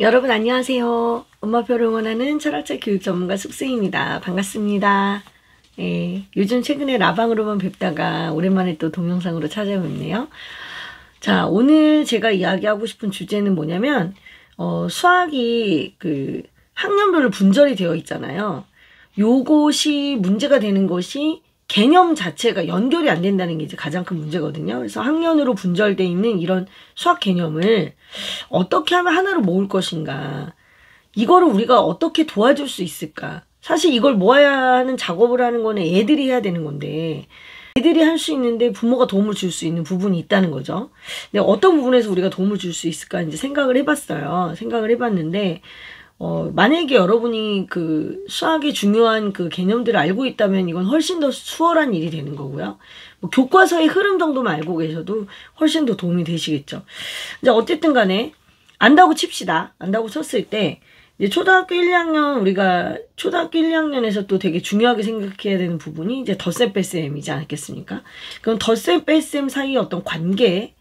여러분 안녕하세요. 엄마표를 응원하는 철학자 교육 전문가 숙세입니다. 반갑습니다. 요즘 최근에 라방으로만 뵙다가 오랜만에 또 동영상으로 찾아뵙네요. 자, 오늘 제가 이야기하고 싶은 주제는 뭐냐면 수학이 그 학년별로 분절이 되어 있잖아요. 요것이 문제가 되는 것이 개념 자체가 연결이 안 된다는 게 이제 가장 큰 문제거든요. 그래서 학년으로 분절되어 있는 이런 수학 개념을 어떻게 하면 하나로 모을 것인가, 이거를 우리가 어떻게 도와줄 수 있을까. 사실 이걸 모아야 하는 작업을 하는 거는 애들이 해야 되는 건데, 애들이 할 수 있는데 부모가 도움을 줄 수 있는 부분이 있다는 거죠. 근데 어떤 부분에서 우리가 도움을 줄 수 있을까 이제 생각을 해봤어요. 생각을 해봤는데 만약에 여러분이 그 수학의 중요한 그 개념들을 알고 있다면 이건 훨씬 더 수월한 일이 되는 거고요. 뭐 교과서의 흐름 정도만 알고 계셔도 훨씬 더 도움이 되시겠죠. 이제 어쨌든 간에 안다고 칩시다. 안다고 쳤을 때 이제 초등학교 1, 2학년 우리가 초등학교 1, 2학년에서 또 되게 중요하게 생각해야 되는 부분이 이제 덧셈 뺄셈이지 않겠습니까? 그럼 덧셈 뺄셈 사이의 어떤 관계,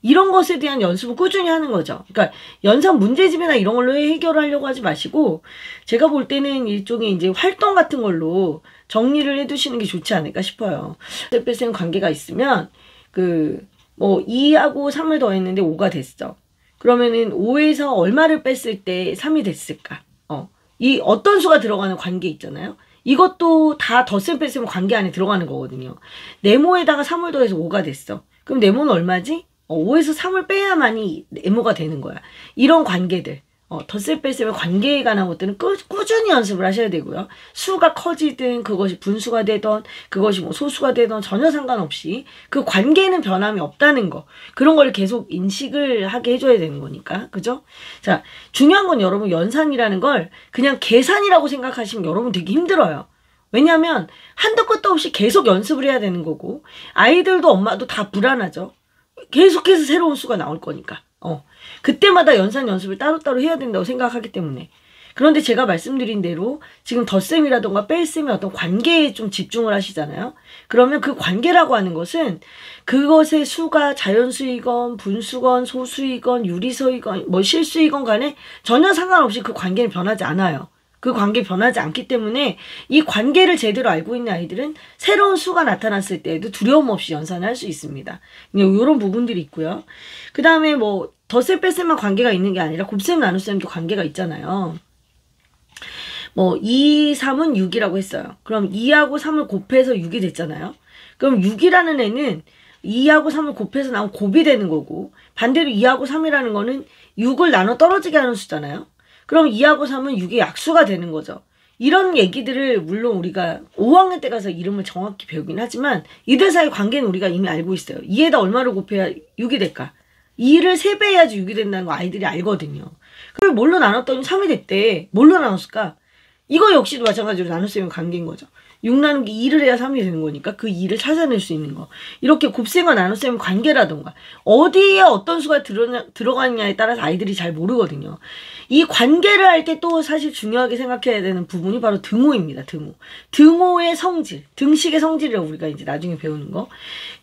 이런 것에 대한 연습을 꾸준히 하는 거죠. 그러니까 연산 문제집이나 이런 걸로 해결하려고 하지 마시고, 제가 볼 때는 일종의 이제 활동 같은 걸로 정리를 해두시는 게 좋지 않을까 싶어요. 뺄셈 관계가 있으면 뭐 2하고 3을 더했는데 5가 됐어. 그러면은 5에서 얼마를 뺐을 때 3이 됐을까? 이 어떤 수가 들어가는 관계 있잖아요. 이것도 다 덧셈 뺄셈 관계 안에 들어가는 거거든요. 네모에다가 3을 더해서 5가 됐어. 그럼 네모는 얼마지? 5에서 3을 빼야만이 네모가 되는 거야. 이런 관계들, 덧셈 뺄셈의 관계에 관한 것들은 꾸준히 연습을 하셔야 되고요. 수가 커지든 그것이 분수가 되던 그것이 뭐 소수가 되던 전혀 상관없이 그 관계는 변함이 없다는 거, 그런 걸 계속 인식을 하게 해줘야 되는 거니까, 그죠? 자, 중요한 건 여러분, 연산이라는 걸 그냥 계산이라고 생각하시면 여러분 되게 힘들어요. 왜냐하면 한도 끝도 없이 계속 연습을 해야 되는 거고, 아이들도 엄마도 다 불안하죠. 계속해서 새로운 수가 나올 거니까. 그때마다 연산 연습을 따로따로 해야 된다고 생각하기 때문에. 그런데 제가 말씀드린 대로 지금 덧셈이라던가 뺄셈의 어떤 관계에 좀 집중을 하시잖아요. 그러면 그 관계라고 하는 것은 그것의 수가 자연수이건 분수건 소수이건 유리수이건 뭐 실수이건 간에 전혀 상관없이 그 관계는 변하지 않아요. 그 관계 변하지 않기 때문에 이 관계를 제대로 알고 있는 아이들은 새로운 수가 나타났을 때에도 두려움 없이 연산을 할 수 있습니다. 이런 부분들이 있고요. 그 다음에 뭐 덧셈 뺄셈만 관계가 있는 게 아니라 곱셈 나눗셈도 관계가 있잖아요. 뭐 2, 3은 6이라고 했어요. 그럼 2하고 3을 곱해서 6이 됐잖아요. 그럼 6이라는 애는 2하고 3을 곱해서 나온 곱이 되는 거고, 반대로 2하고 3이라는 거는 6을 나눠 떨어지게 하는 수잖아요. 그럼 2하고 3은 6의 약수가 되는 거죠. 이런 얘기들을 물론 우리가 5학년 때 가서 이름을 정확히 배우긴 하지만 이들 사이 관계는 우리가 이미 알고 있어요. 2에다 얼마를 곱해야 6이 될까? 2를 3배 해야지 6이 된다는 거 아이들이 알거든요. 그걸 뭘로 나눴더니 3이 됐대. 뭘로 나눴을까? 이거 역시도 마찬가지로 나눗셈의 관계인 거죠. 6 나누기 2를 해야 3이 되는 거니까 그 2를 찾아낼 수 있는 거. 이렇게 곱셈과 나눗셈의 관계라던가 어디에 어떤 수가 들어가느냐에 따라서 아이들이 잘 모르거든요. 이 관계를 할 때 또 사실 중요하게 생각해야 되는 부분이 바로 등호입니다. 등호의 성질, 등식의 성질이라고 우리가 이제 나중에 배우는 거.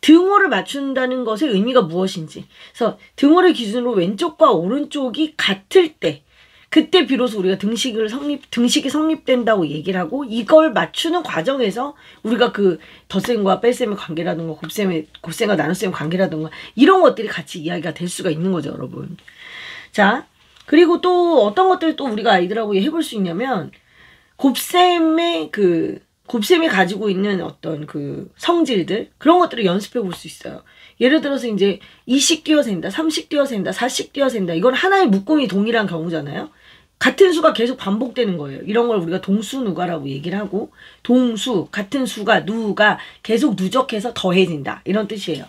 등호를 맞춘다는 것의 의미가 무엇인지. 그래서 등호를 기준으로 왼쪽과 오른쪽이 같을 때, 그때 비로소 우리가 등식이 성립된다고 얘기를 하고, 이걸 맞추는 과정에서 우리가 그 덧셈과 뺄셈의 관계라든가 곱셈과 나눗셈의 관계라든가 이런 것들이 같이 이야기가 될 수가 있는 거죠, 여러분. 자, 그리고 또 어떤 것들을 또 우리가 아이들하고 해볼 수 있냐면, 곱셈이 가지고 있는 어떤 그 성질들, 그런 것들을 연습해 볼 수 있어요. 예를 들어서 이제 2씩 띄어센다, 3씩 띄어센다, 4씩 띄어센다. 이건 하나의 묶음이 동일한 경우잖아요. 같은 수가 계속 반복되는 거예요. 이런 걸 우리가 동수누가라고 얘기를 하고, 동수, 같은 수가 누가 계속 누적해서 더해진다, 이런 뜻이에요.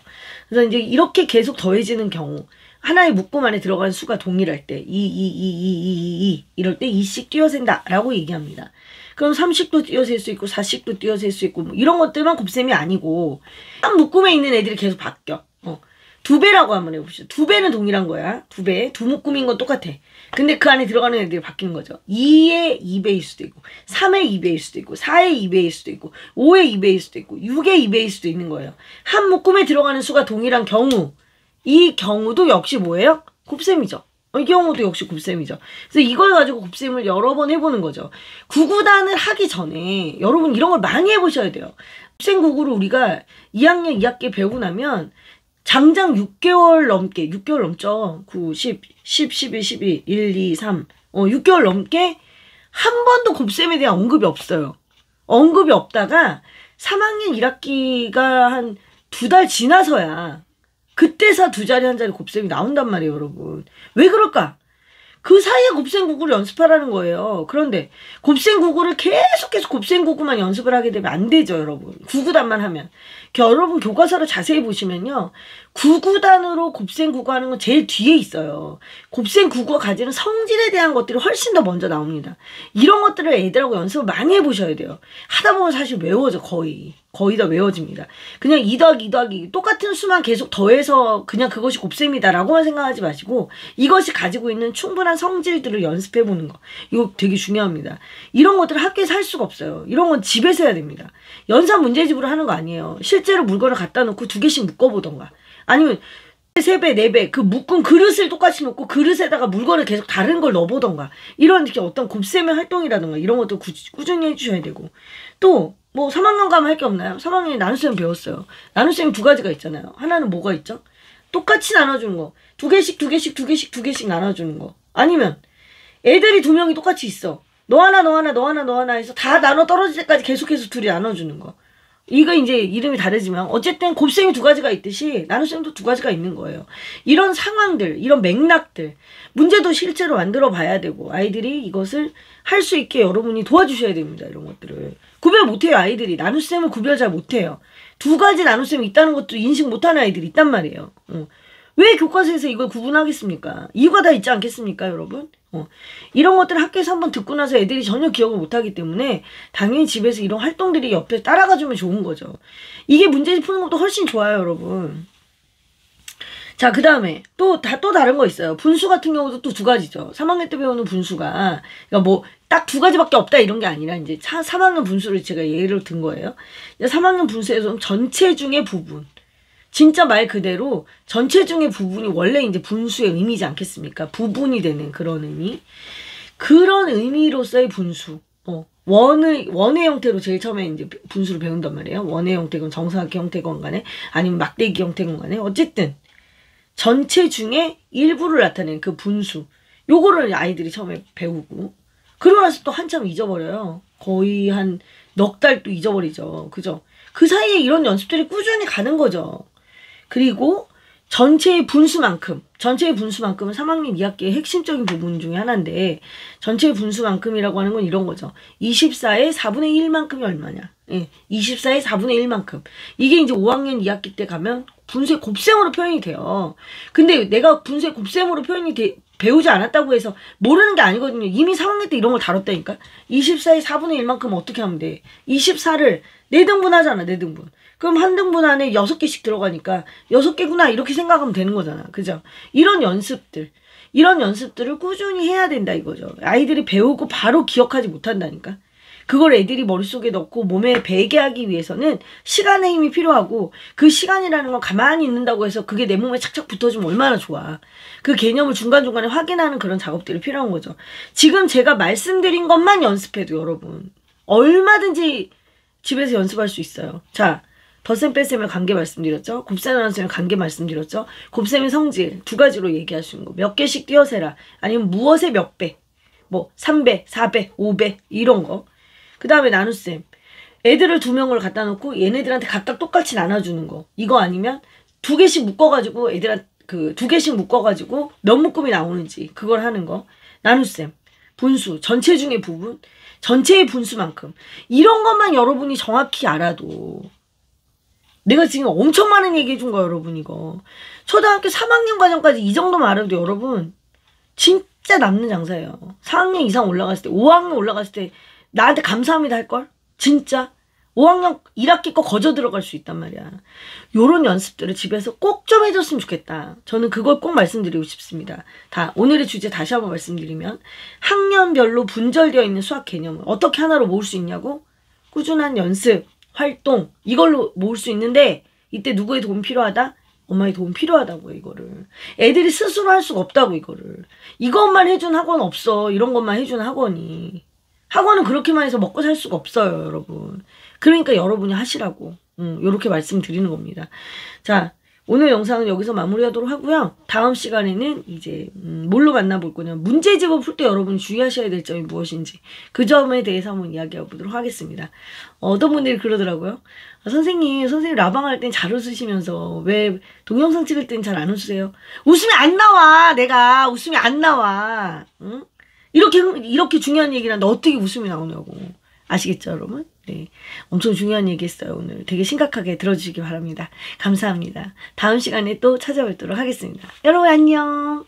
그래서 이제 이렇게 계속 더해지는 경우, 하나의 묶음 안에 들어가는 수가 동일할 때 2 이럴 때 2씩 띄어센다 라고 얘기합니다. 그럼 3식도 띄어셀 수 있고 4식도 띄어셀 수 있고 뭐 이런 것들만 곱셈이 아니고 한 묶음에 있는 애들이 계속 바뀌어. 2배라고 한번 해봅시다. 2배는 동일한 거야. 2배. 두 묶음인 건 똑같아. 근데 그 안에 들어가는 애들이 바뀌는 거죠. 2의 2배일 수도 있고 3의 2배일 수도 있고 4의 2배일 수도 있고 5의 2배일 수도 있고 6의 2배일 수도 있는 거예요. 한 묶음에 들어가는 수가 동일한 경우, 이 경우도 역시 뭐예요? 곱셈이죠. 이 경우도 역시 곱셈이죠. 그래서 이걸 가지고 곱셈을 여러 번 해보는 거죠. 구구단을 하기 전에 여러분 이런 걸 많이 해보셔야 돼요. 곱셈 구구를 우리가 2학년 2학기 배우고 나면 장장 6개월 넘게, 6개월 넘죠. 9, 10, 10, 11, 12, 1, 2, 3, 6개월 넘게 한 번도 곱셈에 대한 언급이 없어요. 언급이 없다가 3학년 1학기가 한 2달 지나서야 그때서 2자리 1자리 곱셈이 나온단 말이에요, 여러분. 왜 그럴까? 그 사이에 곱셈 구구를 연습하라는 거예요. 그런데 곱셈 구구를 계속해서 곱셈 구구만 연습을 하게 되면 안 되죠, 여러분. 구구단만 하면. 여러분 교과서를 자세히 보시면요. 구구단으로 곱셈 구구 하는 건 제일 뒤에 있어요. 곱셈 구구가 가지는 성질에 대한 것들이 훨씬 더 먼저 나옵니다. 이런 것들을 애들하고 연습을 많이 해보셔야 돼요. 하다 보면 사실 외워져, 거의 다 외워집니다. 그냥 2 더하기 2 더하기 똑같은 수만 계속 더해서 그냥 그것이 곱셈이다라고만 생각하지 마시고 이것이 가지고 있는 충분한 성질들을 연습해보는 거. 이거 되게 중요합니다. 이런 것들을 학교에서 할 수가 없어요. 이런 건 집에서 해야 됩니다. 연산 문제집으로 하는 거 아니에요. 실제로 물건을 갖다 놓고 2개씩 묶어보던가 아니면 3배, 4배 그 묶은 그릇을 똑같이 놓고 그릇에다가 물건을 계속 다른 걸 넣어보던가 이런 어떤 곱셈의 활동이라던가 이런 것도 꾸준히 해주셔야 되고 또 뭐 3학년 가면 할 게 없나요? 3학년에 나눗셈 배웠어요. 나눗셈이 2가지가 있잖아요. 하나는 뭐가 있죠? 똑같이 나눠주는 거. 2개씩 2개씩 2개씩 2개씩 나눠주는 거. 아니면 애들이 2명이 똑같이 있어. 너 하나 너 하나 너 하나 너 하나 해서 다 나눠 떨어질 때까지 계속해서 둘이 나눠주는 거. 이거 이제 이름이 다르지만 어쨌든 곱셈이 2가지가 있듯이 나눗셈도 2가지가 있는 거예요. 이런 상황들, 이런 맥락들, 문제도 실제로 만들어 봐야 되고 아이들이 이것을 할 수 있게 여러분이 도와주셔야 됩니다. 이런 것들을. 구별 못해요, 아이들이. 나눗셈을 구별 잘 못해요. 2가지 나눗셈이 있다는 것도 인식 못하는 아이들이 있단 말이에요. 왜 교과서에서 이걸 구분하겠습니까? 이유가 다 있지 않겠습니까, 여러분? 이런 것들을 학교에서 한번 듣고 나서 애들이 전혀 기억을 못하기 때문에 당연히 집에서 이런 활동들이 옆에 따라가주면 좋은 거죠. 이게 문제집 푸는 것도 훨씬 좋아요, 여러분. 자, 그 다음에 또 다른 거 있어요. 분수 같은 경우도 또 2가지죠. 3학년 때 배우는 분수가 그러니까 뭐 딱 2가지밖에 없다 이런 게 아니라 이제 3학년 분수를 제가 예를 든 거예요. 3학년 분수에서 전체 중의 부분. 진짜 말 그대로 전체 중의 부분이 원래 이제 분수의 의미지 않겠습니까? 부분이 되는 그런 의미. 그런 의미로서의 분수. 원의 형태로 제일 처음에 이제 분수를 배운단 말이에요. 원의 형태건 정사각형 형태건 간에 아니면 막대기 형태건 간에 어쨌든 전체 중에 일부를 나타내는 그 분수. 요거를 아이들이 처음에 배우고 그러고 나서 또 한참 잊어버려요. 거의 한 넉 달 또 잊어버리죠. 그죠? 그 사이에 이런 연습들이 꾸준히 가는 거죠. 그리고 전체의 분수만큼은 3학년 2학기의 핵심적인 부분 중에 하나인데 전체의 분수만큼이라고 하는 건 이런 거죠. 24의 4분의 1만큼이 얼마냐. 24의 4분의 1만큼. 이게 이제 5학년 2학기 때 가면 분수의 곱셈으로 표현이 돼요. 근데 내가 분수의 곱셈으로 배우지 않았다고 해서 모르는 게 아니거든요. 이미 3학년 때 이런 걸 다뤘다니까. 24의 4분의 1만큼 어떻게 하면 돼? 24를 4등분 하잖아. 4등분. 그럼 한 등분 안에 6개씩 들어가니까 6개구나 이렇게 생각하면 되는 거잖아. 그죠? 이런 연습들을 꾸준히 해야 된다 이거죠. 아이들이 배우고 바로 기억하지 못한다니까. 그걸 애들이 머릿속에 넣고 몸에 배게 하기 위해서는 시간의 힘이 필요하고 그 시간이라는 건 가만히 있는다고 해서 그게 내 몸에 착착 붙어주면 얼마나 좋아. 그 개념을 중간중간에 확인하는 그런 작업들이 필요한 거죠. 지금 제가 말씀드린 것만 연습해도 여러분 얼마든지 집에서 연습할 수 있어요. 자, 덧셈 뺄셈의 관계 말씀드렸죠. 곱셈 나눗셈의 관계 말씀드렸죠. 곱셈의 성질 2가지로 얘기할 수 있는 거. 몇 개씩 띄어세라. 아니면 무엇의 몇 배. 뭐 3배, 4배, 5배 이런 거. 그 다음에 나눗셈. 애들을 2명을 갖다 놓고 얘네들한테 각각 똑같이 나눠주는 거. 이거 아니면 2개씩 묶어가지고 애들한테 2개씩 묶어가지고 몇 묶음이 나오는지 그걸 하는 거. 나눗셈. 분수. 전체 중의 부분. 전체의 분수만큼. 이런 것만 여러분이 정확히 알아도 내가 지금 엄청 많은 얘기 해준 거야 여러분 이거. 초등학교 3학년 과정까지 이 정도만 알아도 여러분 진짜 남는 장사예요. 4학년 이상 올라갔을 때 5학년 올라갔을 때 나한테 감사합니다 할걸? 진짜 5학년 1학기 거 거저 들어갈 수 있단 말이야. 요런 연습들을 집에서 꼭 좀 해줬으면 좋겠다. 저는 그걸 꼭 말씀드리고 싶습니다. 오늘의 주제 다시 한번 말씀드리면 학년별로 분절되어 있는 수학 개념을 어떻게 하나로 모을 수 있냐고? 꾸준한 연습, 활동 이걸로 모을 수 있는데 이때 누구의 도움이 필요하다? 엄마의 도움 필요하다고요, 이거를. 애들이 스스로 할 수가 없다고, 이거를. 이것만 해준 학원 없어. 이런 것만 해준 학원이. 학원은 그렇게만 해서 먹고 살 수가 없어요, 여러분. 그러니까 여러분이 하시라고. 요렇게 말씀드리는 겁니다. 자, 오늘 영상은 여기서 마무리하도록 하고요. 다음 시간에는 이제 뭘로 만나볼 거냐. 문제집을 풀 때 여러분이 주의하셔야 될 점이 무엇인지 그 점에 대해서 한번 이야기해 보도록 하겠습니다. 어떤 분들이 그러더라고요. 선생님 라방할 땐 잘 웃으시면서 왜 동영상 찍을 땐 잘 안 웃으세요? 웃음이 안 나와. 내가 웃음이 안 나와. 응? 이렇게 중요한 얘기를 하는데 어떻게 웃음이 나오냐고. 아시겠죠, 여러분? 네. 엄청 중요한 얘기 했어요, 오늘. 되게 심각하게 들어주시기 바랍니다. 감사합니다. 다음 시간에 또 찾아뵙도록 하겠습니다. 여러분, 안녕!